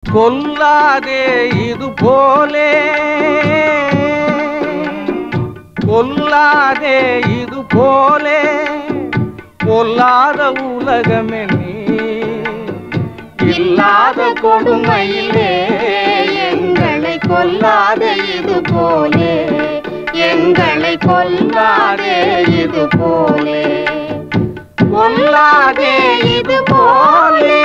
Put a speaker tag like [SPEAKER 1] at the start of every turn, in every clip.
[SPEAKER 1] கொல்லாதே இது போலே, கொல்லாதே இது போலே, பொல்லாத உலகமே நீ இல்லாத கொடுமையிலே
[SPEAKER 2] எங்களை கொல்லாதே இது போலே, எங்களை கொல்லாதே இது போலே,
[SPEAKER 1] கொல்லாதே இது போலே.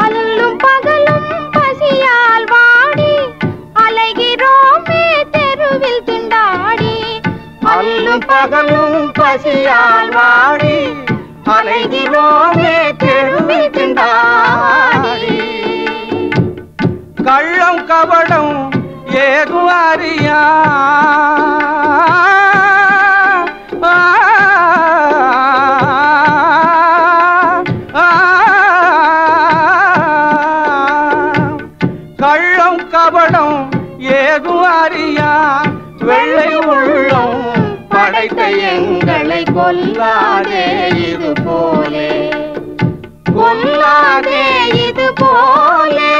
[SPEAKER 2] அல்லும் பகலும் பசியால் வாடி அலைகிறோமே தெருவில் திண்டாடி,
[SPEAKER 1] அல்லும் பகலும் பசியால் வாடி அலைகிறோமே தெருவில் திண்டாடி. கள்ளம் கபடம் ஏது அறியா கள்ளம் கபடம் ஏது அறியா வெள்ளை உள்ளம் படைத்த எங்களை கொல்லாதே இது போலே, கொல்லாதே இது போலே.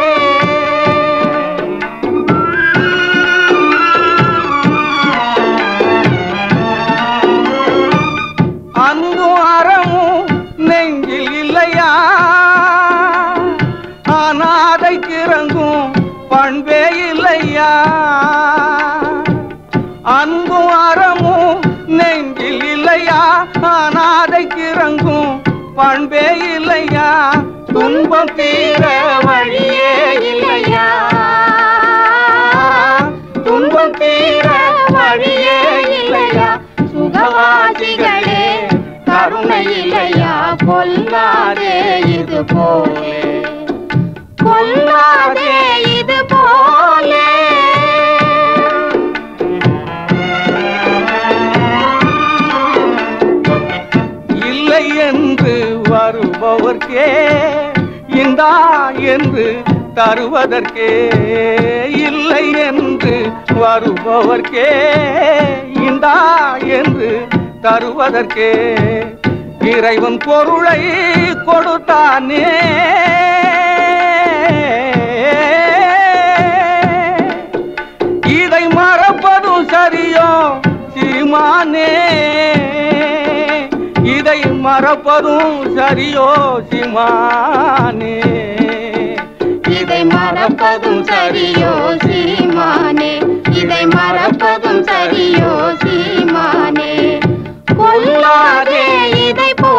[SPEAKER 1] அன்பும் அறமும் நெஞ்சில் இல்லையா, அநாதைக்கு இறங்கும் பண்பே இல்லையா. அன்பும் அறமும் நெஞ்சில் இல்லையா, அநாதைக்கு இறங்கும் பண்பே இல்லையா. துன்பம் தீர வழியே இல்லையா, துன்பம் தீர வழியே இல்லையா.
[SPEAKER 2] சுகவாசிகளே கருணை இல்லையா, கொல்லாதே இது போலே, கொல்லாதே இது போலே.
[SPEAKER 1] இல்லை என்று வருபவர்க்கே இந்தா என்று தருவதற்கே, இல்லை என்று வருபவர்க்கே இந்தா என்று தருவதற்கே இறைவன் பொருளை கொடுத்தானே. இதை மறப்பதும் சரியோ சீமானே, இதை மறப்பதும் சரியோ சீமானே,
[SPEAKER 2] இதை மறப்பதும் சரியோ சீமானே, இதை மறப்பதும் சரியோ சீமானே. கொல்லாதே இதை போ